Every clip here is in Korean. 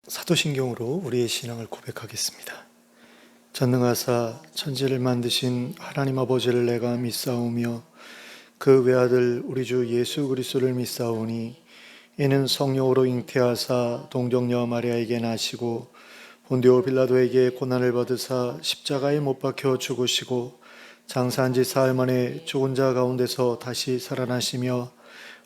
사도신경으로 우리의 신앙을 고백하겠습니다. 전능하사 천지를 만드신 하나님 아버지를 내가 믿사오며 그 외아들 우리 주 예수 그리스도를 믿사오니 이는 성령으로 잉태하사 동정녀 마리아에게 나시고 본디오 빌라도에게 고난을 받으사 십자가에 못 박혀 죽으시고 장사한 지 사흘 만에 죽은 자 가운데서 다시 살아나시며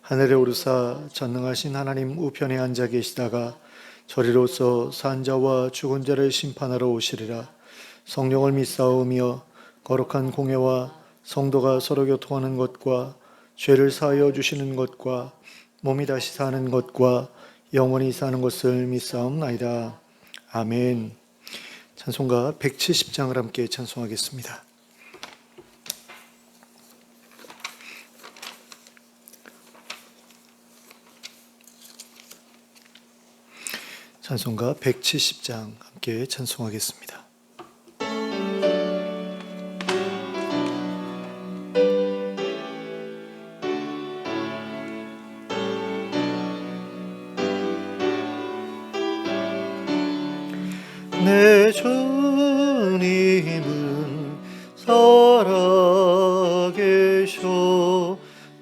하늘에 오르사 전능하신 하나님 우편에 앉아 계시다가 저리로서 산 자와 죽은 자를 심판하러 오시리라. 성령을 믿사오며 거룩한 공회와 성도가 서로 교통하는 것과 죄를 사하여 주시는 것과 몸이 다시 사는 것과 영원히 사는 것을 믿사옵나이다. 아멘. 찬송가 170장을 함께 찬송하겠습니다. 찬송가 170장 함께 찬송하겠습니다. 내 주님은 살아계셔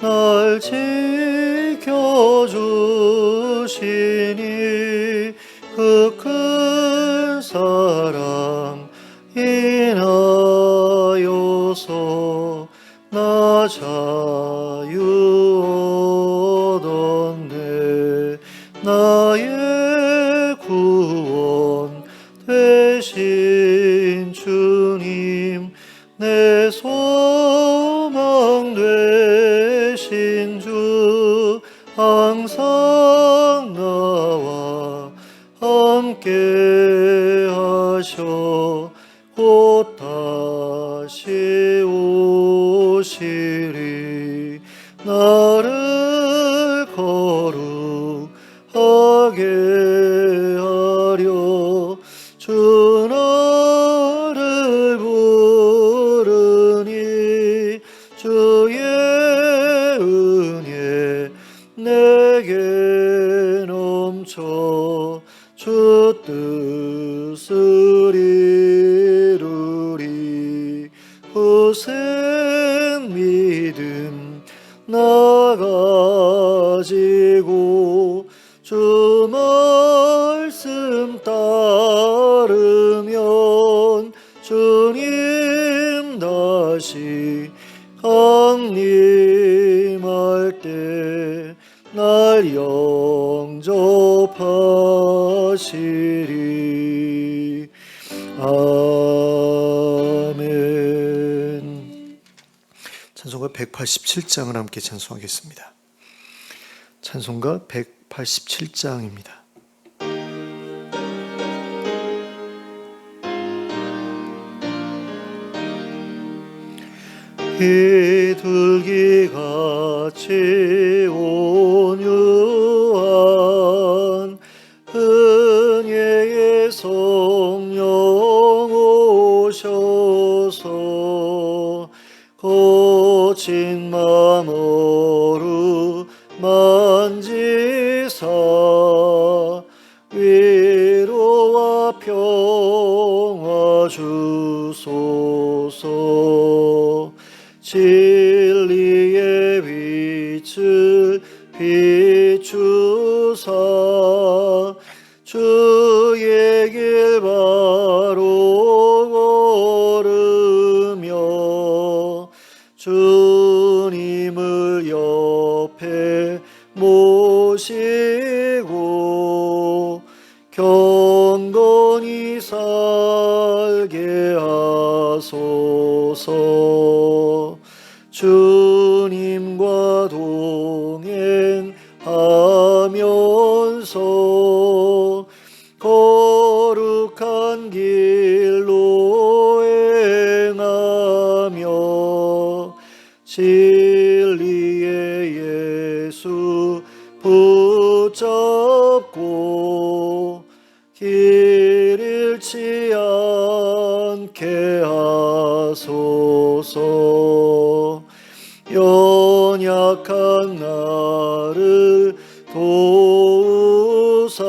날 지켜주시니 그 큰 사랑 인하여서 나 자유 얻었네. 나의 구원 되신 주님, 내 소망 되신 주, 항상 나와 함께 하셔 곧 다시 오시리. 나를 거룩하게 하려 주 나를 부르니 주의 은혜 내게 넘쳐 주 뜻을 이루리. 후생 믿음 나가지고 주 말씀 따르면 주님 다시 강림할 때 날 영접하시리. 아멘. 찬송가 187장을 함께 찬송하겠습니다. 찬송가 187장입니다. 비둘기같이 온유한 은혜의 성령 오셔서 거친 맘 어루만지사 위로와 평화 주소서. 진리의 빛을 비추사 주의 길 바로 걸으며 주님을 옆에 모시고 경건히 살게 하소서. 주님과 동행하면서 거룩한 길로 행하며 진리의 예수 붙잡고 길 잃지 않게 하소서. 연약한 나를 도우사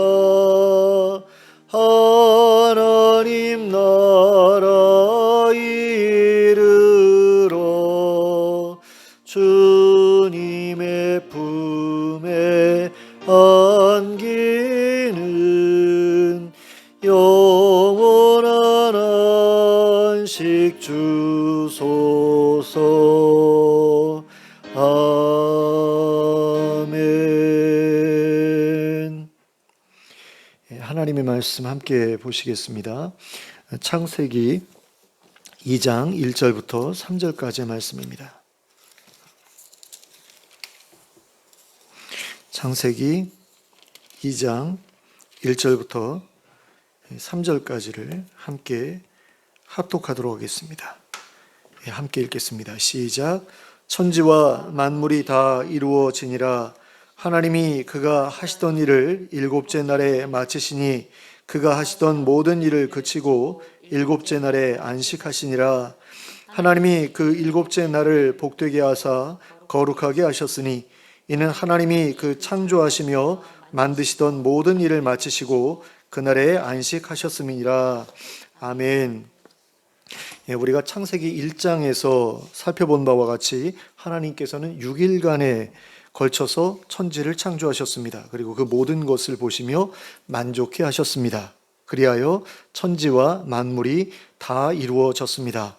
하나님의 말씀 함께 보시겠습니다. 창세기 2장 1절부터 3절까지의 말씀입니다. 창세기 2장 1절부터 3절까지를 함께 합독하도록 하겠습니다. 함께 읽겠습니다. 시작. 천지와 만물이 다 이루어지니라. 하나님이 그가 하시던 일을 일곱째 날에 마치시니 그가 하시던 모든 일을 그치고 일곱째 날에 안식하시니라. 하나님이 그 일곱째 날을 복되게 하사 거룩하게 하셨으니 이는 하나님이 그 창조하시며 만드시던 모든 일을 마치시고 그날에 안식하셨음이니라. 아멘. 우리가 창세기 1장에서 살펴본 바와 같이 하나님께서는 6일간에 걸쳐서 천지를 창조하셨습니다. 그리고 그 모든 것을 보시며 만족해 하셨습니다. 그리하여 천지와 만물이 다 이루어졌습니다.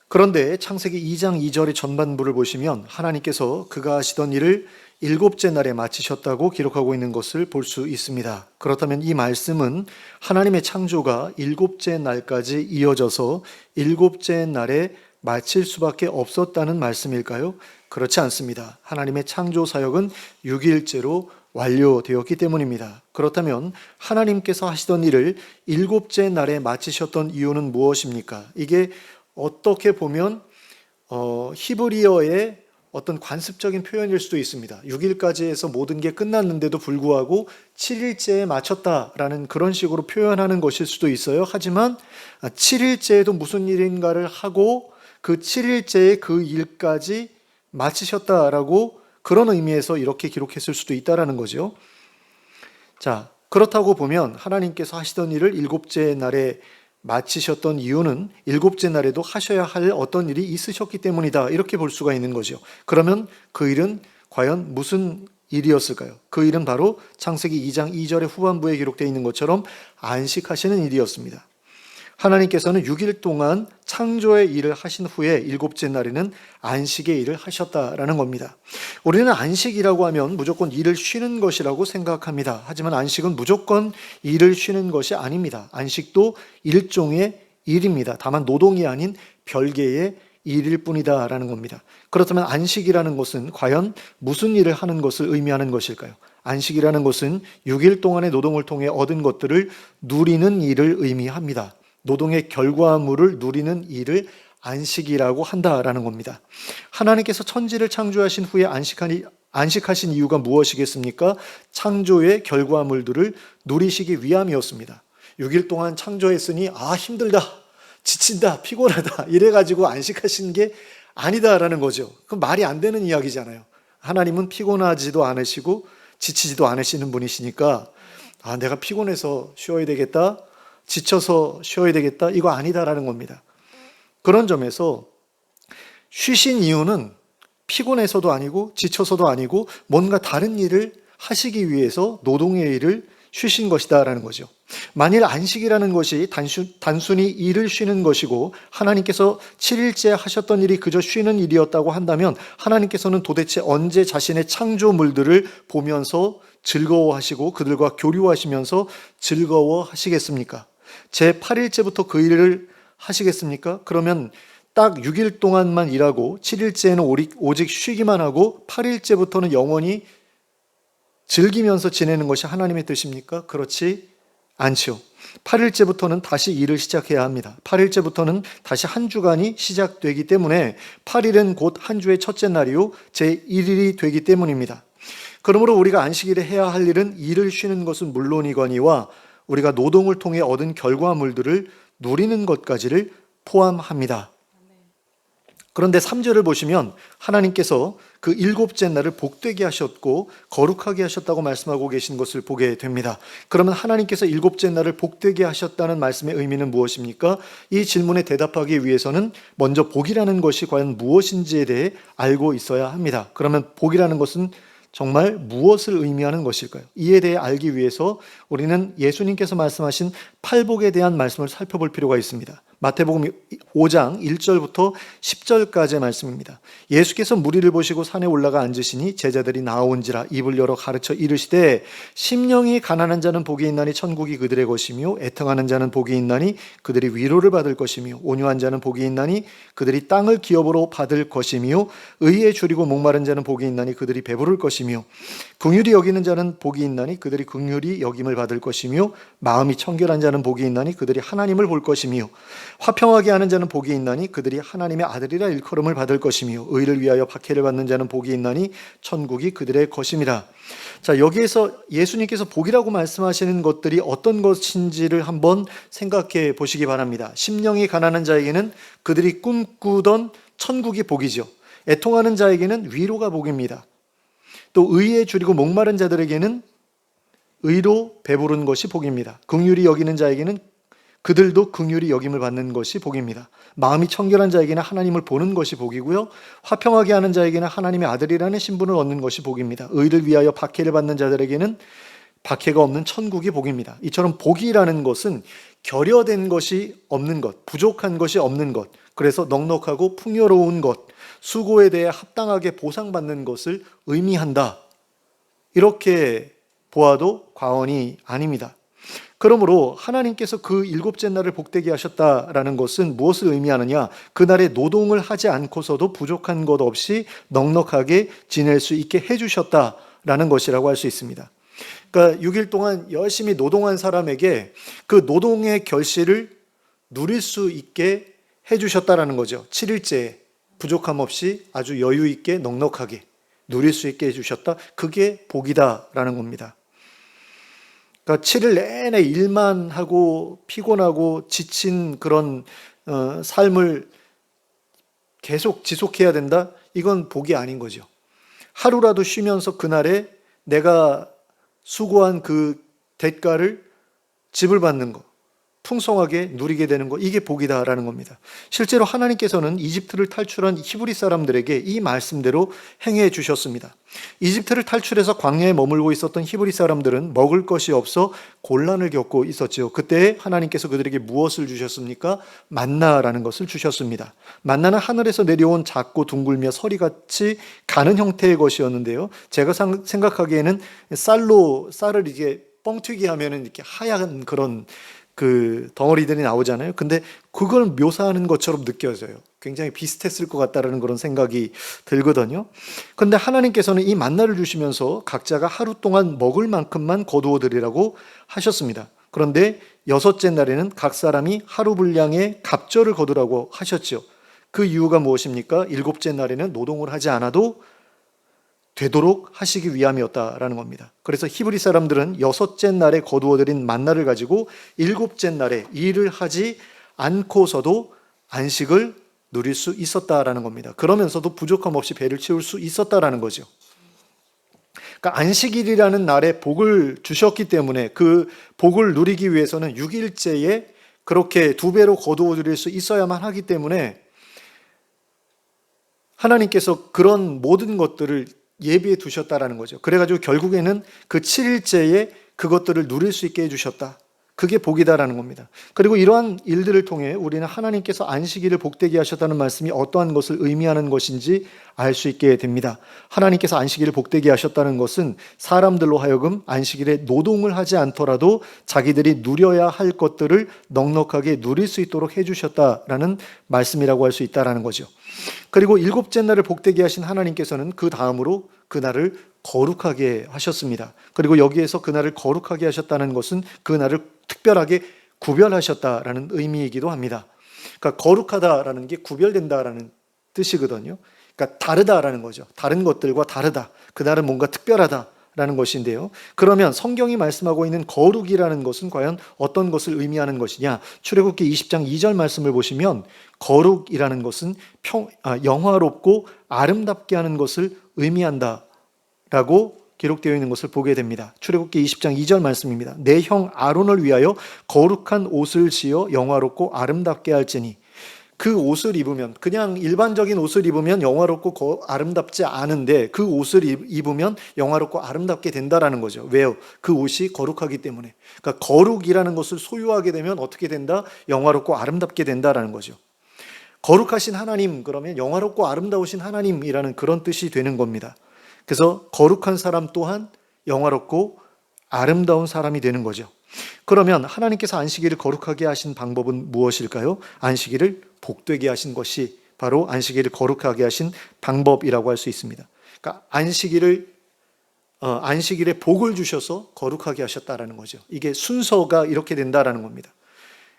그런데 창세기 2장 2절의 전반부를 보시면 하나님께서 그가 하시던 일을 일곱째 날에 마치셨다고 기록하고 있는 것을 볼 수 있습니다. 그렇다면 이 말씀은 하나님의 창조가 일곱째 날까지 이어져서 일곱째 날에 마칠 수밖에 없었다는 말씀일까요? 그렇지 않습니다. 하나님의 창조 사역은 6일째로 완료되었기 때문입니다. 그렇다면 하나님께서 하시던 일을 일곱째 날에 마치셨던 이유는 무엇입니까? 이게 어떻게 보면 히브리어의 어떤 관습적인 표현일 수도 있습니다. 6일까지 해서 모든 게 끝났는데도 불구하고 7일째에 마쳤다라는 그런 식으로 표현하는 것일 수도 있어요. 하지만 7일째에도 무슨 일인가를 하고 그 7일째에 그 일까지 마치셨다라고 그런 의미에서 이렇게 기록했을 수도 있다라는 거죠. 자, 그렇다고 보면 하나님께서 하시던 일을 일곱째 날에 마치셨던 이유는 일곱째 날에도 하셔야 할 어떤 일이 있으셨기 때문이다. 이렇게 볼 수가 있는 거죠. 그러면 그 일은 과연 무슨 일이었을까요? 그 일은 바로 창세기 2장 2절의 후반부에 기록되어 있는 것처럼 안식하시는 일이었습니다. 하나님께서는 6일 동안 창조의 일을 하신 후에 일곱째 날에는 안식의 일을 하셨다라는 겁니다. 우리는 안식이라고 하면 무조건 일을 쉬는 것이라고 생각합니다. 하지만 안식은 무조건 일을 쉬는 것이 아닙니다. 안식도 일종의 일입니다. 다만 노동이 아닌 별개의 일일 뿐이다라는 겁니다. 그렇다면 안식이라는 것은 과연 무슨 일을 하는 것을 의미하는 것일까요? 안식이라는 것은 6일 동안의 노동을 통해 얻은 것들을 누리는 일을 의미합니다. 노동의 결과물을 누리는 일을 안식이라고 한다라는 겁니다. 하나님께서 천지를 창조하신 후에 안식하신 이유가 무엇이겠습니까? 창조의 결과물들을 누리시기 위함이었습니다. 6일 동안 창조했으니 힘들다, 지친다, 피곤하다 이래가지고 안식하신 게 아니다라는 거죠. 그건 말이 안 되는 이야기잖아요. 하나님은 피곤하지도 않으시고 지치지도 않으시는 분이시니까 내가 피곤해서 쉬어야 되겠다, 지쳐서 쉬어야 되겠다, 이거 아니다라는 겁니다. 그런 점에서 쉬신 이유는 피곤해서도 아니고 지쳐서도 아니고 뭔가 다른 일을 하시기 위해서 노동의 일을 쉬신 것이다라는 거죠. 만일 안식이라는 것이 단순히 일을 쉬는 것이고 하나님께서 7일째 하셨던 일이 그저 쉬는 일이었다고 한다면 하나님께서는 도대체 언제 자신의 창조물들을 보면서 즐거워하시고 그들과 교류하시면서 즐거워하시겠습니까? 제 8일째부터 그 일을 하시겠습니까? 그러면 딱 6일 동안만 일하고 7일째는 오직 쉬기만 하고 8일째부터는 영원히 즐기면서 지내는 것이 하나님의 뜻입니까? 그렇지 않죠. 8일째부터는 다시 일을 시작해야 합니다. 8일째부터는 다시 한 주간이 시작되기 때문에 8일은 곧 한 주의 첫째 날이요 제1일이 되기 때문입니다. 그러므로 우리가 안식일에 해야 할 일은 일을 쉬는 것은 물론이거니와 우리가 노동을 통해 얻은 결과물들을 누리는 것까지를 포함합니다. 그런데 3절을 보시면 하나님께서 그 일곱째 날을 복되게 하셨고 거룩하게 하셨다고 말씀하고 계신 것을 보게 됩니다. 그러면 하나님께서 일곱째 날을 복되게 하셨다는 말씀의 의미는 무엇입니까? 이 질문에 대답하기 위해서는 먼저 복이라는 것이 과연 무엇인지에 대해 알고 있어야 합니다. 그러면 복이라는 것은 정말 무엇을 의미하는 것일까요? 이에 대해 알기 위해서 우리는 예수님께서 말씀하신 팔복에 대한 말씀을 살펴볼 필요가 있습니다. 마태복음 5장 1절부터 10절까지의 말씀입니다. 예수께서 무리를 보시고 산에 올라가 앉으시니 제자들이 나아온지라 입을 열어 가르쳐 이르시되 심령이 가난한 자는 복이 있나니 천국이 그들의 것이며 애통하는 자는 복이 있나니 그들이 위로를 받을 것이며 온유한 자는 복이 있나니 그들이 땅을 기업으로 받을 것이며 의에 줄이고 목마른 자는 복이 있나니 그들이 배부를 것이며 긍휼히 여기는 자는 복이 있나니 그들이 긍휼히 여김을 받을 것이며 마음이 청결한 자는 복이 있나니 그들이 하나님을 볼 것이며 화평하게 하는 자는 복이 있나니 그들이 하나님의 아들이라 일컬음을 받을 것이며 의를 위하여 박해를 받는 자는 복이 있나니 천국이 그들의 것임이라. 자, 여기에서 예수님께서 복이라고 말씀하시는 것들이 어떤 것인지를 한번 생각해 보시기 바랍니다. 심령이 가난한 자에게는 그들이 꿈꾸던 천국이 복이죠. 애통하는 자에게는 위로가 복입니다. 또 의에 줄이고 목마른 자들에게는 의로 배부른 것이 복입니다. 긍휼히 여기는 자에게는 그들도 긍휼히 여김을 받는 것이 복입니다. 마음이 청결한 자에게는 하나님을 보는 것이 복이고요. 화평하게 하는 자에게는 하나님의 아들이라는 신분을 얻는 것이 복입니다. 의를 위하여 박해를 받는 자들에게는 박해가 없는 천국이 복입니다. 이처럼 복이라는 것은 결여된 것이 없는 것, 부족한 것이 없는 것, 그래서 넉넉하고 풍요로운 것, 수고에 대해 합당하게 보상받는 것을 의미한다. 이렇게 보아도 과언이 아닙니다. 그러므로 하나님께서 그 일곱째 날을 복되게 하셨다라는 것은 무엇을 의미하느냐? 그날에 노동을 하지 않고서도 부족한 것 없이 넉넉하게 지낼 수 있게 해주셨다라는 것이라고 할 수 있습니다. 그러니까 6일 동안 열심히 노동한 사람에게 그 노동의 결실을 누릴 수 있게 해주셨다라는 거죠. 7일째에 부족함 없이 아주 여유 있게 넉넉하게 누릴 수 있게 해주셨다. 그게 복이다라는 겁니다. 그러니까 7일 내내 일만 하고 피곤하고 지친 그런 삶을 계속 지속해야 된다? 이건 복이 아닌 거죠. 하루라도 쉬면서 그날에 내가 수고한 그 대가를 지불받는 것, 풍성하게 누리게 되는 것, 이게 복이다라는 겁니다. 실제로 하나님께서는 이집트를 탈출한 히브리 사람들에게 이 말씀대로 행해 주셨습니다. 이집트를 탈출해서 광야에 머물고 있었던 히브리 사람들은 먹을 것이 없어 곤란을 겪고 있었죠. 그때 하나님께서 그들에게 무엇을 주셨습니까? 만나라는 것을 주셨습니다. 만나는 하늘에서 내려온 작고 둥글며 서리같이 가는 형태의 것이었는데요. 제가 생각하기에는 쌀을 이게 뻥튀기 하면은 이렇게 하얀 그런 그 덩어리들이 나오잖아요. 근데 그걸 묘사하는 것처럼 느껴져요. 굉장히 비슷했을 것 같다라는 그런 생각이 들거든요. 그런데 하나님께서는 이 만나를 주시면서 각자가 하루 동안 먹을 만큼만 거두어 드리라고 하셨습니다. 그런데 6째 날에는 각 사람이 하루 분량의 갑절을 거두라고 하셨죠. 그 이유가 무엇입니까? 7째 날에는 노동을 하지 않아도 되도록 하시기 위함이었다라는 겁니다. 그래서 히브리 사람들은 6째 날에 거두어들인 만나를 가지고 7째 날에 일을 하지 않고서도 안식을 누릴 수 있었다라는 겁니다. 그러면서도 부족함 없이 배를 채울 수 있었다라는 거죠. 그러니까 안식일이라는 날에 복을 주셨기 때문에 그 복을 누리기 위해서는 6일째에 그렇게 2배로 거두어 드릴 수 있어야만 하기 때문에 하나님께서 그런 모든 것들을 예비해 두셨다라는 거죠. 그래가지고 결국에는 그 7일째에 그것들을 누릴 수 있게 해주셨다. 그게 복이다라는 겁니다. 그리고 이러한 일들을 통해 우리는 하나님께서 안식일을 복되게 하셨다는 말씀이 어떠한 것을 의미하는 것인지 알 수 있게 됩니다. 하나님께서 안식일을 복되게 하셨다는 것은 사람들로 하여금 안식일에 노동을 하지 않더라도 자기들이 누려야 할 것들을 넉넉하게 누릴 수 있도록 해주셨다라는 말씀이라고 할 수 있다라는 거죠. 그리고 7째 날을 복되게 하신 하나님께서는 그 다음으로 그날을 거룩하게 하셨습니다. 그리고 여기에서 그날을 거룩하게 하셨다는 것은 그날을 특별하게 구별하셨다라는 의미이기도 합니다. 그러니까 거룩하다라는 게 구별된다라는 뜻이거든요. 그러니까 다르다라는 거죠. 다른 것들과 다르다. 그날은 뭔가 특별하다라는 것인데요. 그러면 성경이 말씀하고 있는 거룩이라는 것은 과연 어떤 것을 의미하는 것이냐? 출애굽기 20장 2절 말씀을 보시면 거룩이라는 것은 영화롭고 아름답게 하는 것을 의미한다라고 기록되어 있는 것을 보게 됩니다. 출애굽기 20장 2절 말씀입니다. 내 형 아론을 위하여 거룩한 옷을 지어 영화롭고 아름답게 할지니 그 옷을 입으면, 그냥 일반적인 옷을 입으면 영화롭고 아름답지 않은데 그 옷을 입으면 영화롭고 아름답게 된다라는 거죠. 왜요? 그 옷이 거룩하기 때문에. 그러니까 거룩이라는 것을 소유하게 되면 어떻게 된다? 영화롭고 아름답게 된다라는 거죠. 거룩하신 하나님, 그러면 영화롭고 아름다우신 하나님이라는 그런 뜻이 되는 겁니다. 그래서 거룩한 사람 또한 영화롭고 아름다운 사람이 되는 거죠. 그러면 하나님께서 안식일을 거룩하게 하신 방법은 무엇일까요? 안식일을 복되게 하신 것이 바로 안식일을 거룩하게 하신 방법이라고 할 수 있습니다. 그러니까 안식일에 복을 주셔서 거룩하게 하셨다라는 거죠. 이게 순서가 이렇게 된다라는 겁니다.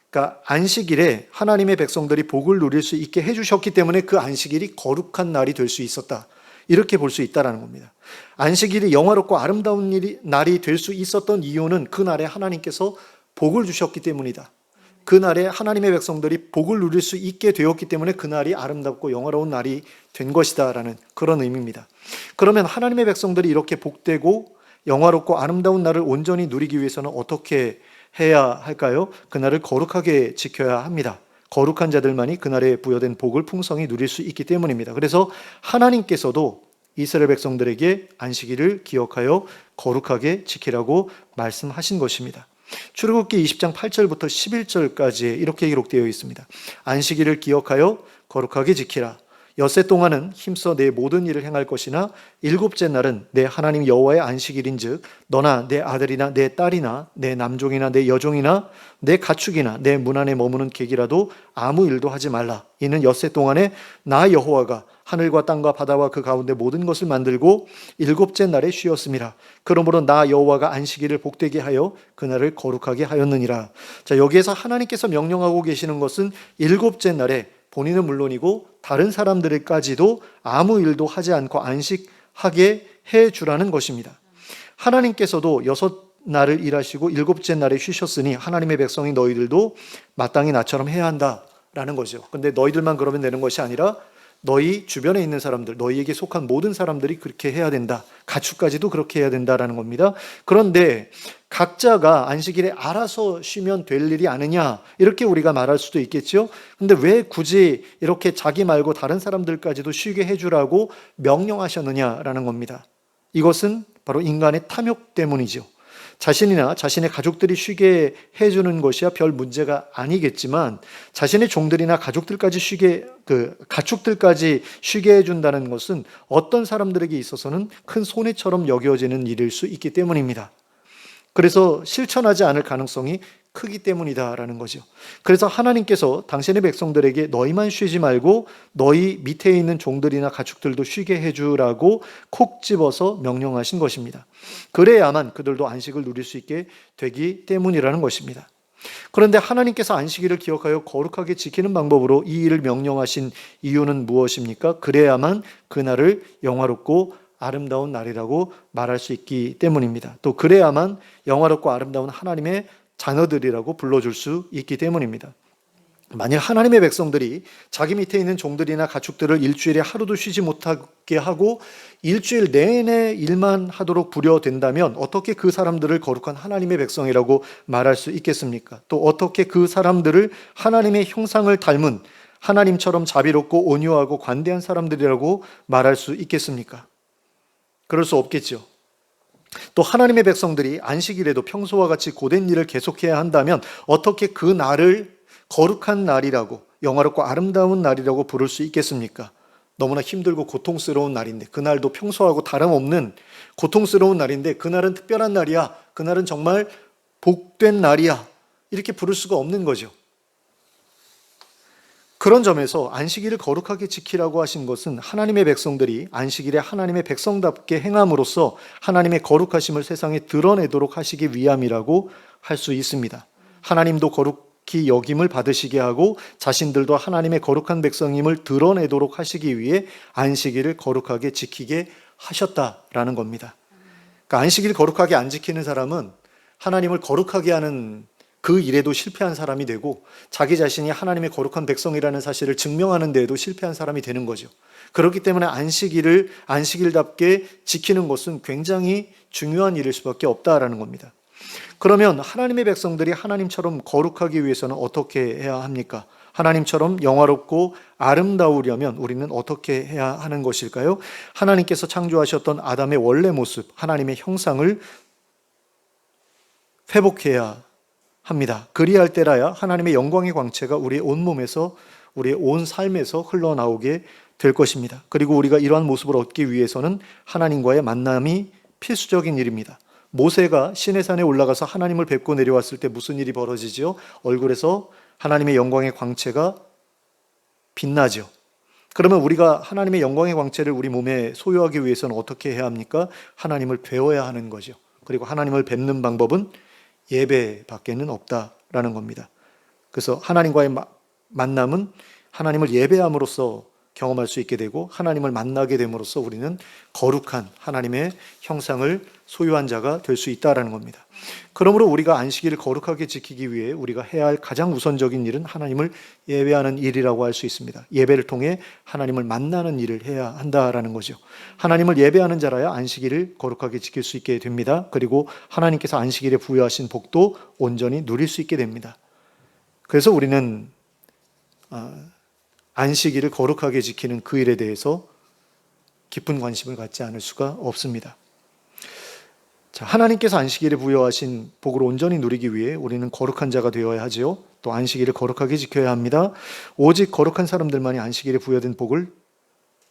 그러니까 안식일에 하나님의 백성들이 복을 누릴 수 있게 해주셨기 때문에 그 안식일이 거룩한 날이 될 수 있었다. 이렇게 볼 수 있다는 겁니다. 안식일이 영화롭고 아름다운 날이 될 수 있었던 이유는 그날에 하나님께서 복을 주셨기 때문이다. 그날에 하나님의 백성들이 복을 누릴 수 있게 되었기 때문에 그날이 아름답고 영화로운 날이 된 것이다 라는 그런 의미입니다. 그러면 하나님의 백성들이 이렇게 복되고 영화롭고 아름다운 날을 온전히 누리기 위해서는 어떻게 해야 할까요? 그날을 거룩하게 지켜야 합니다. 거룩한 자들만이 그날에 부여된 복을 풍성히 누릴 수 있기 때문입니다. 그래서 하나님께서도 이스라엘 백성들에게 안식일을 기억하여 거룩하게 지키라고 말씀하신 것입니다. 출애굽기 20장 8절부터 11절까지 이렇게 기록되어 있습니다. 안식일을 기억하여 거룩하게 지키라. 엿새 동안은 힘써 내 모든 일을 행할 것이나 일곱째 날은 내 하나님 여호와의 안식일인즉 너나 내 아들이나 내 딸이나 내 남종이나 내 여종이나 내 가축이나 내 문 안에 머무는 객이라도 아무 일도 하지 말라. 이는 엿새 동안에 나 여호와가 하늘과 땅과 바다와 그 가운데 모든 것을 만들고 일곱째 날에 쉬었음이라. 그러므로 나 여호와가 안식일을 복되게 하여 그날을 거룩하게 하였느니라. 자, 여기에서 하나님께서 명령하고 계시는 것은 일곱째 날에 본인은 물론이고 다른 사람들까지도 아무 일도 하지 않고 안식하게 해주라는 것입니다. 하나님께서도 6날을 일하시고 7째 날에 쉬셨으니 하나님의 백성인 너희들도 마땅히 나처럼 해야 한다라는 거죠. 근데 너희들만 그러면 되는 것이 아니라 너희 주변에 있는 사람들, 너희에게 속한 모든 사람들이 그렇게 해야 된다. 가축까지도 그렇게 해야 된다라는 겁니다. 그런데 각자가 안식일에 알아서 쉬면 될 일이 아니냐, 이렇게 우리가 말할 수도 있겠죠. 근데 왜 굳이 이렇게 자기 말고 다른 사람들까지도 쉬게 해주라고 명령하셨느냐라는 겁니다. 이것은 바로 인간의 탐욕 때문이죠. 자신이나 자신의 가족들이 쉬게 해주는 것이야 별 문제가 아니겠지만 자신의 종들이나 가축들까지 쉬게 해준다는 것은 어떤 사람들에게 있어서는 큰 손해처럼 여겨지는 일일 수 있기 때문입니다. 그래서 실천하지 않을 가능성이 크기 때문이다라는 거죠. 그래서 하나님께서 당신의 백성들에게 너희만 쉬지 말고 너희 밑에 있는 종들이나 가축들도 쉬게 해주라고 콕 집어서 명령하신 것입니다. 그래야만 그들도 안식을 누릴 수 있게 되기 때문이라는 것입니다. 그런데 하나님께서 안식일을 기억하여 거룩하게 지키는 방법으로 이 일을 명령하신 이유는 무엇입니까? 그래야만 그날을 영화롭고 아름다운 날이라고 말할 수 있기 때문입니다. 또 그래야만 영화롭고 아름다운 하나님의 자녀들이라고 불러줄 수 있기 때문입니다. 만약 하나님의 백성들이 자기 밑에 있는 종들이나 가축들을 일주일에 하루도 쉬지 못하게 하고 일주일 내내 일만 하도록 부려댄다면 어떻게 그 사람들을 거룩한 하나님의 백성이라고 말할 수 있겠습니까? 또 어떻게 그 사람들을 하나님의 형상을 닮은 하나님처럼 자비롭고 온유하고 관대한 사람들이라고 말할 수 있겠습니까? 그럴 수 없겠죠. 또 하나님의 백성들이 안식일에도 평소와 같이 고된 일을 계속해야 한다면 어떻게 그 날을 거룩한 날이라고, 영화롭고 아름다운 날이라고 부를 수 있겠습니까? 너무나 힘들고 고통스러운 날인데, 그날도 평소하고 다름없는 고통스러운 날인데 그날은 특별한 날이야, 그날은 정말 복된 날이야, 이렇게 부를 수가 없는 거죠. 그런 점에서 안식일을 거룩하게 지키라고 하신 것은 하나님의 백성들이 안식일에 하나님의 백성답게 행함으로써 하나님의 거룩하심을 세상에 드러내도록 하시기 위함이라고 할 수 있습니다. 하나님도 거룩히 여김을 받으시게 하고 자신들도 하나님의 거룩한 백성임을 드러내도록 하시기 위해 안식일을 거룩하게 지키게 하셨다라는 겁니다. 그러니까 안식일 거룩하게 안 지키는 사람은 하나님을 거룩하게 하는 그 일에도 실패한 사람이 되고 자기 자신이 하나님의 거룩한 백성이라는 사실을 증명하는 데에도 실패한 사람이 되는 거죠. 그렇기 때문에 안식일답게 지키는 것은 굉장히 중요한 일일 수밖에 없다라는 겁니다. 그러면 하나님의 백성들이 하나님처럼 거룩하기 위해서는 어떻게 해야 합니까? 하나님처럼 영화롭고 아름다우려면 우리는 어떻게 해야 하는 것일까요? 하나님께서 창조하셨던 아담의 원래 모습, 하나님의 형상을 회복해야 합니다. 그리할 때라야 하나님의 영광의 광채가 우리의 온몸에서, 우리의 온 삶에서 흘러나오게 될 것입니다. 그리고 우리가 이러한 모습을 얻기 위해서는 하나님과의 만남이 필수적인 일입니다. 모세가 시내산에 올라가서 하나님을 뵙고 내려왔을 때 무슨 일이 벌어지죠? 얼굴에서 하나님의 영광의 광채가 빛나죠. 그러면 우리가 하나님의 영광의 광채를 우리 몸에 소유하기 위해서는 어떻게 해야 합니까? 하나님을 배워야 하는 거죠. 그리고 하나님을 뵙는 방법은 예배밖에는 없다라는 겁니다. 그래서 하나님과의 만남은 하나님을 예배함으로써 경험할 수 있게 되고, 하나님을 만나게 됨으로써 우리는 거룩한 하나님의 형상을 소유한 자가 될 수 있다는 겁니다. 그러므로 우리가 안식일을 거룩하게 지키기 위해 우리가 해야 할 가장 우선적인 일은 하나님을 예배하는 일이라고 할 수 있습니다. 예배를 통해 하나님을 만나는 일을 해야 한다라는 거죠. 하나님을 예배하는 자라야 안식일을 거룩하게 지킬 수 있게 됩니다. 그리고 하나님께서 안식일에 부여하신 복도 온전히 누릴 수 있게 됩니다. 그래서 우리는 안식일을 거룩하게 지키는 그 일에 대해서 깊은 관심을 갖지 않을 수가 없습니다. 자, 하나님께서 안식일에 부여하신 복을 온전히 누리기 위해 우리는 거룩한 자가 되어야 하지요. 또 안식일을 거룩하게 지켜야 합니다. 오직 거룩한 사람들만이 안식일에 부여된 복을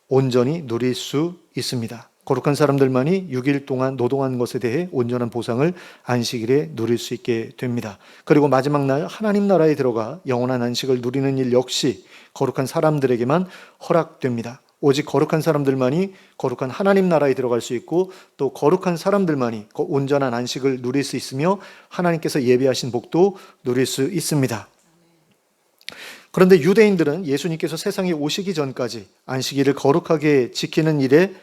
온전히 누릴 수 있습니다. 거룩한 사람들만이 6일 동안 노동한 것에 대해 온전한 보상을 안식일에 누릴 수 있게 됩니다. 그리고 마지막 날 하나님 나라에 들어가 영원한 안식을 누리는 일 역시 거룩한 사람들에게만 허락됩니다. 오직 거룩한 사람들만이 거룩한 하나님 나라에 들어갈 수 있고, 또 거룩한 사람들만이 온전한 안식을 누릴 수 있으며 하나님께서 예비하신 복도 누릴 수 있습니다. 그런데 유대인들은 예수님께서 세상에 오시기 전까지 안식일을 거룩하게 지키는 일에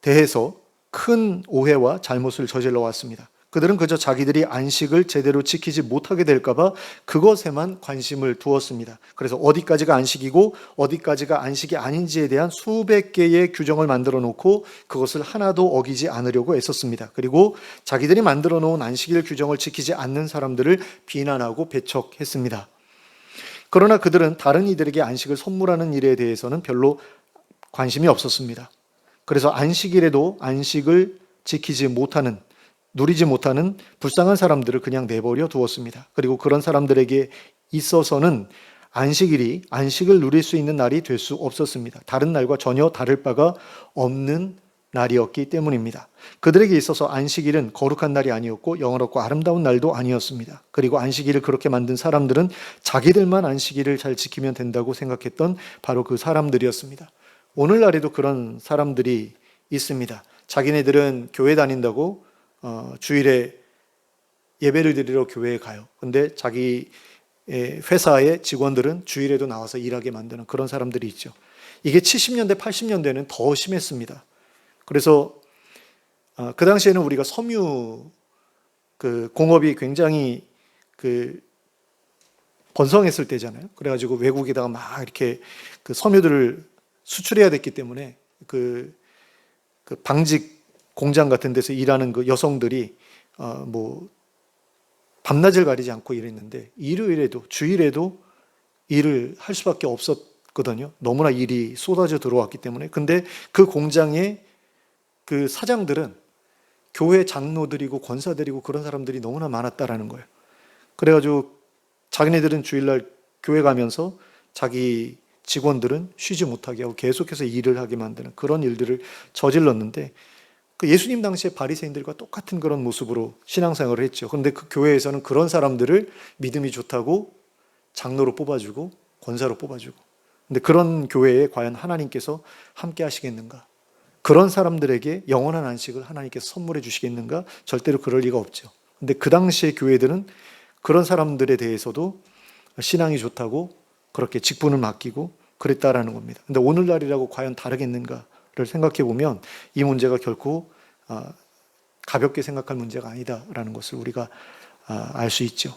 대해서 큰 오해와 잘못을 저질러 왔습니다. 그들은 그저 자기들이 안식을 제대로 지키지 못하게 될까봐 그것에만 관심을 두었습니다. 그래서 어디까지가 안식이고 어디까지가 안식이 아닌지에 대한 수백 개의 규정을 만들어 놓고 그것을 하나도 어기지 않으려고 애썼습니다. 그리고 자기들이 만들어 놓은 안식일 규정을 지키지 않는 사람들을 비난하고 배척했습니다. 그러나 그들은 다른 이들에게 안식을 선물하는 일에 대해서는 별로 관심이 없었습니다. 그래서 안식일에도 안식을 지키지 못하는, 누리지 못하는 불쌍한 사람들을 그냥 내버려 두었습니다. 그리고 그런 사람들에게 있어서는 안식일이 안식을 누릴 수 있는 날이 될 수 없었습니다. 다른 날과 전혀 다를 바가 없는 날이었기 때문입니다. 그들에게 있어서 안식일은 거룩한 날이 아니었고 영원롭고 아름다운 날도 아니었습니다. 그리고 안식일을 그렇게 만든 사람들은 자기들만 안식일을 잘 지키면 된다고 생각했던 바로 그 사람들이었습니다. 오늘날에도 그런 사람들이 있습니다. 자기네들은 교회 다닌다고 주일에 예배를 드리러 교회에 가요. 근데 자기 회사의 직원들은 주일에도 나와서 일하게 만드는 그런 사람들이 있죠. 이게 70년대, 80년대는 더 심했습니다. 그래서 그 당시에는 우리가 섬유 공업이 굉장히 번성했을 때잖아요. 그래가지고 외국에다가 막 이렇게 섬유들을 수출해야 됐기 때문에 방직 공장 같은 데서 일하는 그 여성들이 밤낮을 가리지 않고 일했는데 일요일에도 주일에도 일을 할 수밖에 없었거든요. 너무나 일이 쏟아져 들어왔기 때문에. 근데 그 공장의 그 사장들은 교회 장로들이고 권사들이고 그런 사람들이 너무나 많았다라는 거예요. 그래가지고 자기네들은 주일날 교회 가면서 자기 직원들은 쉬지 못하게 하고 계속해서 일을 하게 만드는 그런 일들을 저질렀는데, 그 예수님 당시에 바리새인들과 똑같은 그런 모습으로 신앙생활을 했죠. 그런데 그 교회에서는 그런 사람들을 믿음이 좋다고 장로로 뽑아주고 권사로 뽑아주고, 근데 그런 교회에 과연 하나님께서 함께 하시겠는가? 그런 사람들에게 영원한 안식을 하나님께서 선물해 주시겠는가? 절대로 그럴 리가 없죠. 근데 그 당시의 교회들은 그런 사람들에 대해서도 신앙이 좋다고 그렇게 직분을 맡기고 그랬다라는 겁니다. 근데 오늘날이라고 과연 다르겠는가를 생각해 보면 이 문제가 결코 가볍게 생각할 문제가 아니다라는 것을 우리가 알 수 있죠.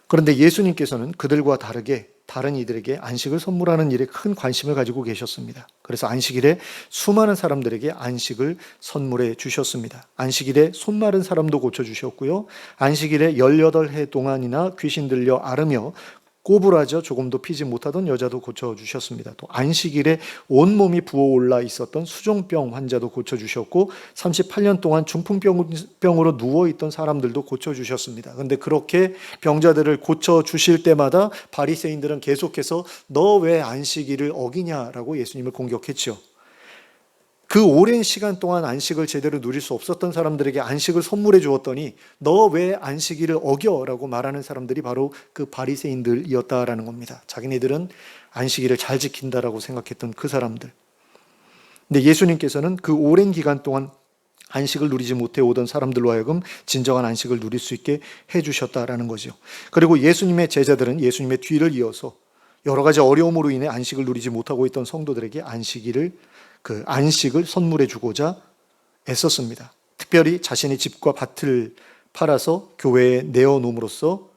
그런데 예수님께서는 그들과 다르게 다른 이들에게 안식을 선물하는 일에 큰 관심을 가지고 계셨습니다. 그래서 안식일에 수많은 사람들에게 안식을 선물해 주셨습니다. 안식일에 손 마른 사람도 고쳐주셨고요. 안식일에 18해 동안이나 귀신 들려 앓으며 꼬부라져 조금도 피지 못하던 여자도 고쳐주셨습니다. 또 안식일에 온몸이 부어올라 있었던 수종병 환자도 고쳐주셨고 38년 동안 중풍병으로 누워있던 사람들도 고쳐주셨습니다. 그런데 그렇게 병자들을 고쳐주실 때마다 바리새인들은 계속해서 너 왜 안식일을 어기냐라고 예수님을 공격했죠. 그 오랜 시간 동안 안식을 제대로 누릴 수 없었던 사람들에게 안식을 선물해 주었더니 너 왜 안식일을 어겨라고 말하는 사람들이 바로 그 바리새인들이었다라는 겁니다. 자기네들은 안식일을 잘 지킨다라고 생각했던 그 사람들. 근데 예수님께서는 그 오랜 기간 동안 안식을 누리지 못해 오던 사람들로 하여금 진정한 안식을 누릴 수 있게 해주셨다라는 거죠. 그리고 예수님의 제자들은 예수님의 뒤를 이어서 여러 가지 어려움으로 인해 안식을 누리지 못하고 있던 성도들에게 안식을 선물해 주고자 애썼습니다. 특별히 자신의 집과 밭을 팔아서 교회에 내어놓음으로써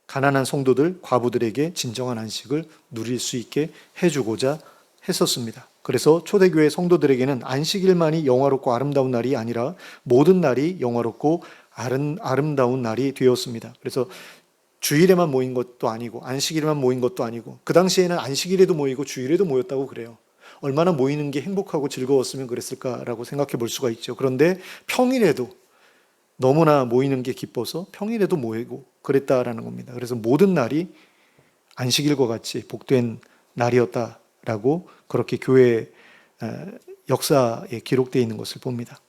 가난한 성도들, 과부들에게 진정한 안식을 누릴 수 있게 해주고자 했었습니다. 그래서 초대교회 성도들에게는 안식일만이 영화롭고 아름다운 날이 아니라 모든 날이 영화롭고 아름다운 날이 되었습니다. 그래서 주일에만 모인 것도 아니고 안식일에만 모인 것도 아니고 그 당시에는 안식일에도 모이고 주일에도 모였다고 그래요. 얼마나 모이는 게 행복하고 즐거웠으면 그랬을까라고 생각해 볼 수가 있죠. 그런데 평일에도 너무나 모이는 게 기뻐서 평일에도 모이고 그랬다라는 겁니다. 그래서 모든 날이 안식일과 같이 복된 날이었다라고 그렇게 교회 역사에 기록되어 있는 것을 봅니다.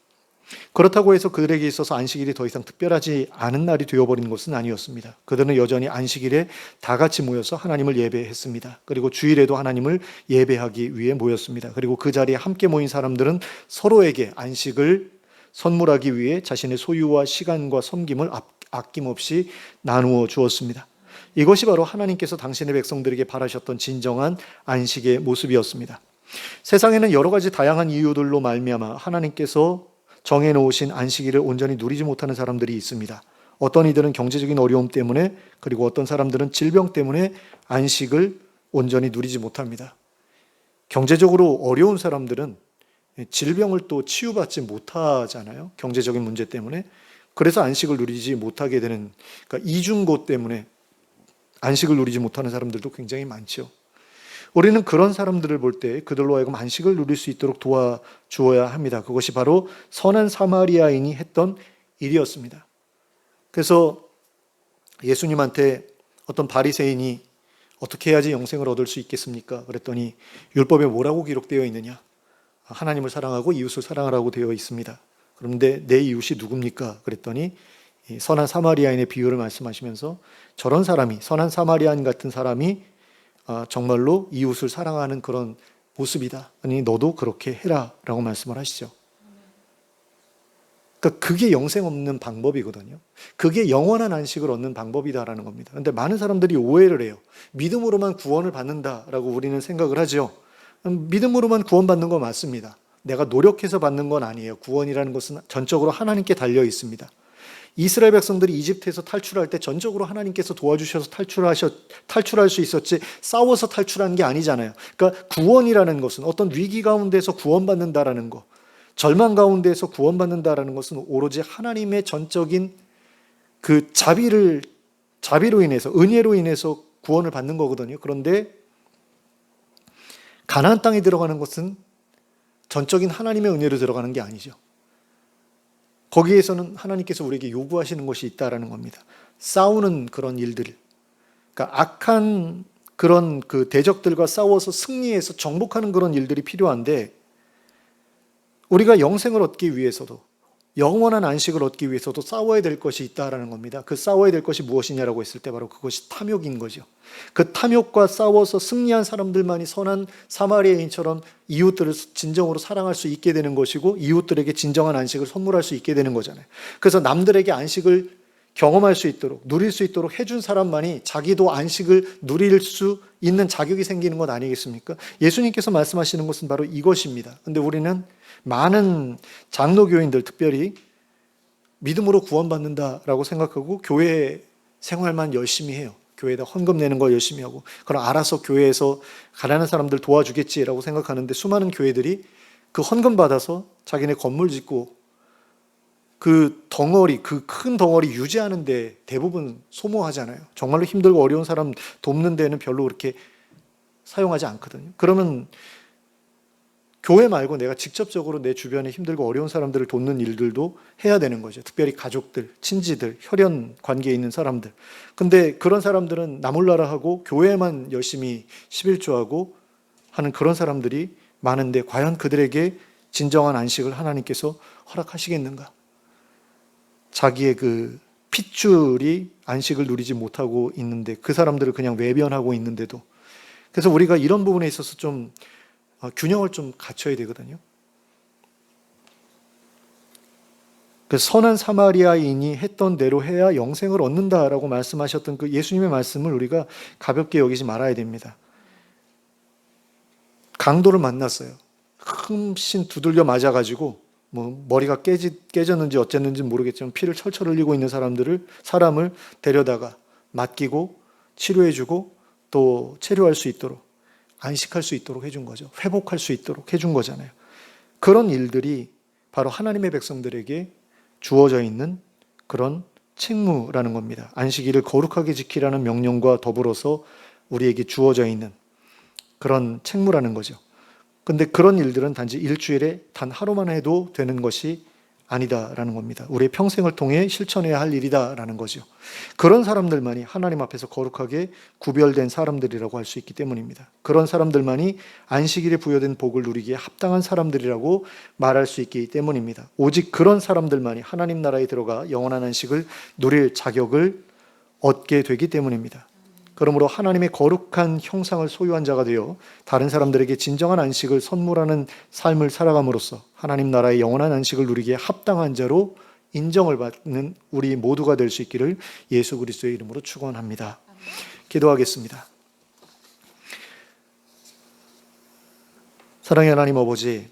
그렇다고 해서 그들에게 있어서 안식일이 더 이상 특별하지 않은 날이 되어버린 것은 아니었습니다. 그들은 여전히 안식일에 다 같이 모여서 하나님을 예배했습니다. 그리고 주일에도 하나님을 예배하기 위해 모였습니다. 그리고 그 자리에 함께 모인 사람들은 서로에게 안식을 선물하기 위해 자신의 소유와 시간과 섬김을 아낌없이 나누어 주었습니다. 이것이 바로 하나님께서 당신의 백성들에게 바라셨던 진정한 안식의 모습이었습니다. 세상에는 여러 가지 다양한 이유들로 말미암아 하나님께서 정해놓으신 안식일을 온전히 누리지 못하는 사람들이 있습니다. 어떤 이들은 경제적인 어려움 때문에, 그리고 어떤 사람들은 질병 때문에 안식을 온전히 누리지 못합니다. 경제적으로 어려운 사람들은 질병을 또 치유받지 못하잖아요. 경제적인 문제 때문에. 그래서 안식을 누리지 못하게 되는, 그러니까 이중고 때문에 안식을 누리지 못하는 사람들도 굉장히 많죠. 우리는 그런 사람들을 볼 때 그들로 하여금 안식을 누릴 수 있도록 도와주어야 합니다. 그것이 바로 선한 사마리아인이 했던 일이었습니다. 그래서 예수님한테 어떤 바리새인이 어떻게 해야지 영생을 얻을 수 있겠습니까? 그랬더니 율법에 뭐라고 기록되어 있느냐? 하나님을 사랑하고 이웃을 사랑하라고 되어 있습니다. 그런데 내 이웃이 누굽니까? 그랬더니 선한 사마리아인의 비유를 말씀하시면서 저런 사람이, 선한 사마리아인 같은 사람이 정말로 이웃을 사랑하는 그런 모습이다. 아니 너도 그렇게 해라 라고 말씀을 하시죠. 그러니까 그게 영생 없는 방법이거든요. 그게 영원한 안식을 얻는 방법이다라는 겁니다. 그런데 많은 사람들이 오해를 해요. 믿음으로만 구원을 받는다라고 우리는 생각을 하죠. 믿음으로만 구원받는 건 맞습니다. 내가 노력해서 받는 건 아니에요. 구원이라는 것은 전적으로 하나님께 달려 있습니다. 이스라엘 백성들이 이집트에서 탈출할 때 전적으로 하나님께서 도와주셔서 탈출할 수 있었지 싸워서 탈출한 게 아니잖아요. 그러니까 구원이라는 것은 어떤 위기 가운데서 구원받는다라는 것, 절망 가운데서 구원받는다라는 것은 오로지 하나님의 전적인 그 자비로 인해서, 은혜로 인해서 구원을 받는 거거든요. 그런데 가나안 땅에 들어가는 것은 전적인 하나님의 은혜로 들어가는 게 아니죠. 거기에서는 하나님께서 우리에게 요구하시는 것이 있다라는 겁니다. 싸우는 그런 일들, 그러니까 악한 그런 그 대적들과 싸워서 승리해서 정복하는 그런 일들이 필요한데, 우리가 영생을 얻기 위해서도, 영원한 안식을 얻기 위해서도 싸워야 될 것이 있다라는 겁니다. 그 싸워야 될 것이 무엇이냐라고 했을 때 바로 그것이 탐욕인 거죠. 그 탐욕과 싸워서 승리한 사람들만이 선한 사마리아인처럼 이웃들을 진정으로 사랑할 수 있게 되는 것이고, 이웃들에게 진정한 안식을 선물할 수 있게 되는 거잖아요. 그래서 남들에게 안식을 경험할 수 있도록, 누릴 수 있도록 해준 사람만이 자기도 안식을 누릴 수 있는 자격이 생기는 것 아니겠습니까? 예수님께서 말씀하시는 것은 바로 이것입니다. 근데 우리는 많은 장로교인들, 특별히 믿음으로 구원받는다라고 생각하고 교회 생활만 열심히 해요. 교회에다 헌금 내는 거 열심히 하고, 그럼 알아서 교회에서 가난한 사람들 도와주겠지라고 생각하는데, 수많은 교회들이 그 헌금 받아서 자기네 건물 짓고 그 덩어리, 그 큰 덩어리 유지하는데 대부분 소모하잖아요. 정말로 힘들고 어려운 사람 돕는 데는 별로 그렇게 사용하지 않거든요. 그러면 교회 말고 내가 직접적으로 내 주변에 힘들고 어려운 사람들을 돕는 일들도 해야 되는 거죠. 특별히 가족들, 친지들, 혈연 관계에 있는 사람들. 근데 그런 사람들은 나 몰라라 하고 교회만 열심히 11조하고 하는 그런 사람들이 많은데 과연 그들에게 진정한 안식을 하나님께서 허락하시겠는가? 자기의 그 핏줄이 안식을 누리지 못하고 있는데 그 사람들을 그냥 외면하고 있는데도. 그래서 우리가 이런 부분에 있어서 좀 균형을 좀 갖춰야 되거든요. 그 선한 사마리아인이 했던 대로 해야 영생을 얻는다라고 말씀하셨던 그 예수님의 말씀을 우리가 가볍게 여기지 말아야 됩니다. 강도를 만났어요. 흠씬 두들겨 맞아가지고 뭐 머리가 깨졌는지 어쨌는지 모르겠지만 피를 철철 흘리고 있는 사람을 데려다가 맡기고 치료해주고 또 체류할 수 있도록 안식할 수 있도록 해준 거죠. 회복할 수 있도록 해준 거잖아요. 그런 일들이 바로 하나님의 백성들에게 주어져 있는 그런 책무라는 겁니다. 안식일을 거룩하게 지키라는 명령과 더불어서 우리에게 주어져 있는 그런 책무라는 거죠. 근데 그런 일들은 단지 일주일에 단 하루만 해도 되는 것이 아니다라는 겁니다. 우리의 평생을 통해 실천해야 할 일이다라는 거죠. 그런 사람들만이 하나님 앞에서 거룩하게 구별된 사람들이라고 할 수 있기 때문입니다. 그런 사람들만이 안식일에 부여된 복을 누리기에 합당한 사람들이라고 말할 수 있기 때문입니다. 오직 그런 사람들만이 하나님 나라에 들어가 영원한 안식을 누릴 자격을 얻게 되기 때문입니다. 그러므로 하나님의 거룩한 형상을 소유한 자가 되어 다른 사람들에게 진정한 안식을 선물하는 삶을 살아감으로써 하나님 나라의 영원한 안식을 누리기에 합당한 자로 인정을 받는 우리 모두가 될 수 있기를 예수 그리스도의 이름으로 축원합니다. 기도하겠습니다. 사랑의 하나님 아버지,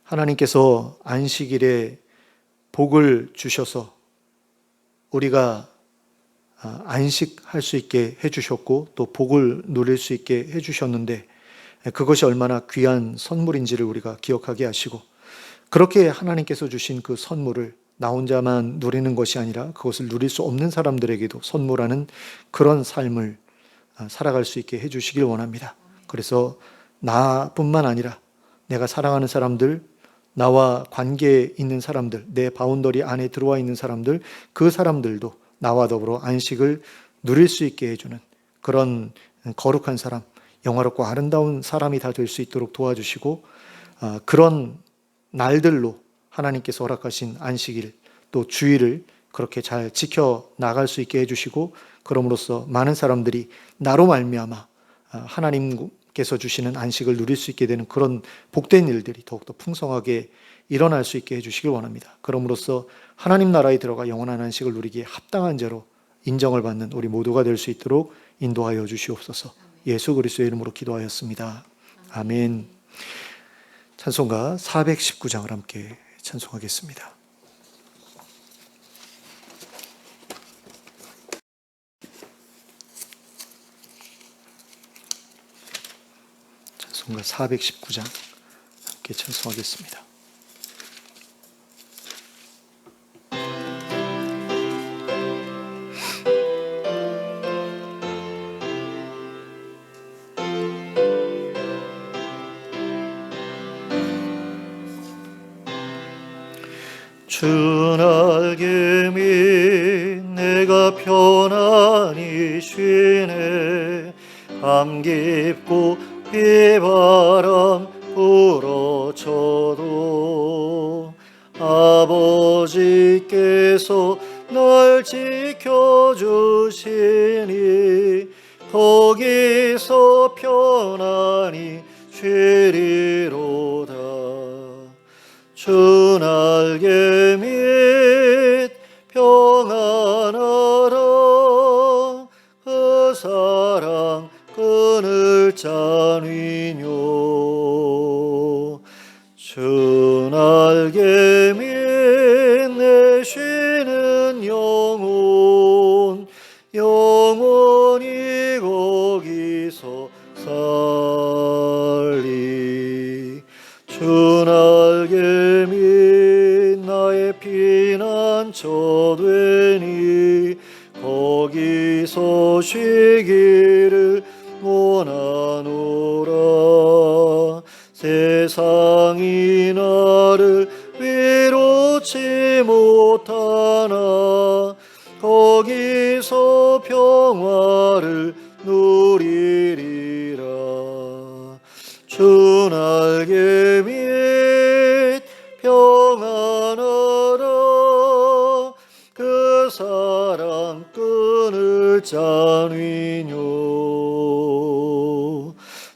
하나님께서 안식일에 복을 주셔서 우리가 안식할 수 있게 해주셨고 또 복을 누릴 수 있게 해주셨는데 그것이 얼마나 귀한 선물인지를 우리가 기억하게 하시고 그렇게 하나님께서 주신 그 선물을 나 혼자만 누리는 것이 아니라 그것을 누릴 수 없는 사람들에게도 선물하는 그런 삶을 살아갈 수 있게 해주시길 원합니다. 그래서 나뿐만 아니라 내가 사랑하는 사람들, 나와 관계에 있는 사람들, 내 바운더리 안에 들어와 있는 사람들, 그 사람들도 나와 더불어 안식을 누릴 수 있게 해주는 그런 거룩한 사람, 영화롭고 아름다운 사람이 다 될 수 있도록 도와주시고 그런 날들로 하나님께서 허락하신 안식일 또 주일을 그렇게 잘 지켜나갈 수 있게 해주시고 그럼으로써 많은 사람들이 나로 말미암아 하나님께서 주시는 안식을 누릴 수 있게 되는 그런 복된 일들이 더욱더 풍성하게 일어날 수 있게 해주시길 원합니다. 그럼으로써 하나님 나라에 들어가 영원한 안식을 누리기에 합당한 자로 인정을 받는 우리 모두가 될 수 있도록 인도하여 주시옵소서. 예수 그리스도의 이름으로 기도하였습니다. 아멘. 찬송가 419장을 함께 찬송하겠습니다. 찬송가 419장 함께 찬송하겠습니다. 주 날개미 내가 편안히 쉬네 감 깊고 비바람 불어쳐도 아버지께서 널 지켜주시니 거기서 편안히 쉬리로다. 주 날개 밑 평안하라 그 사랑 그늘 잔위뇨 주 날개 밑 내 쉬는 영혼이 거기서 살리 주 날개 밑 나의 피난 거기서 쉬기를 원하노라. 세상이 나를 위로치 못하나 거기서 평화를 누리리라. 주 날개 및 평안하라. 그 사랑 끈을 짜니뇨.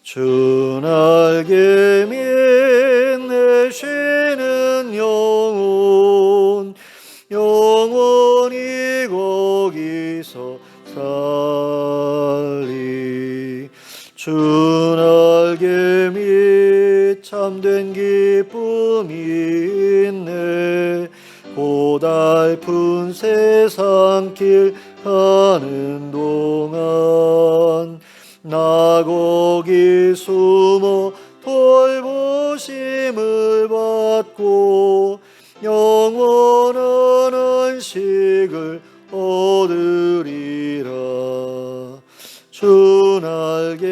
주 날개 및 내 쉬는 영혼 영원히 거기서 살리. 주 날개 및 참된 기쁨이 있네. 고달픈 세상 길 가는 동안 나 거기 숨어 돌보심을 받고 영원한 안식을 얻으리라. 주 날개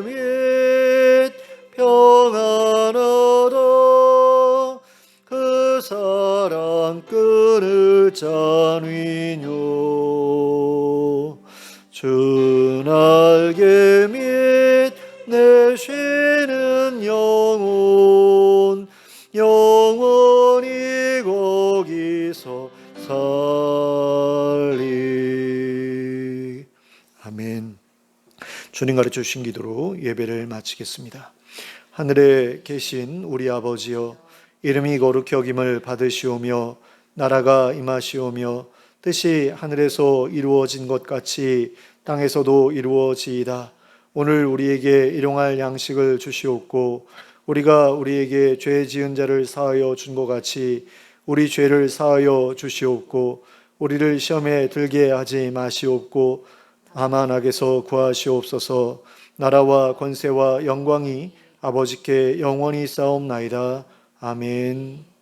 및 평안하라. 그 사랑 끈을 짜니뇨. 주 날개 및 내 쉬는 영혼 영원히 거기서 살리. 아멘. 주님 가르쳐 주신 기도로 예배를 마치겠습니다. 하늘에 계신 우리 아버지여, 이름이 거룩히 여김을 받으시오며 나라가 임하시오며 뜻이 하늘에서 이루어진 것 같이 땅에서도 이루어지이다. 오늘 우리에게 일용할 양식을 주시옵고 우리가 우리에게 죄 지은 자를 사하여 준 것 같이 우리 죄를 사하여 주시옵고 우리를 시험에 들게 하지 마시옵고 다만 악에서 구하시옵소서. 나라와 권세와 영광이 아버지께 영원히 싸움나이다. 아멘.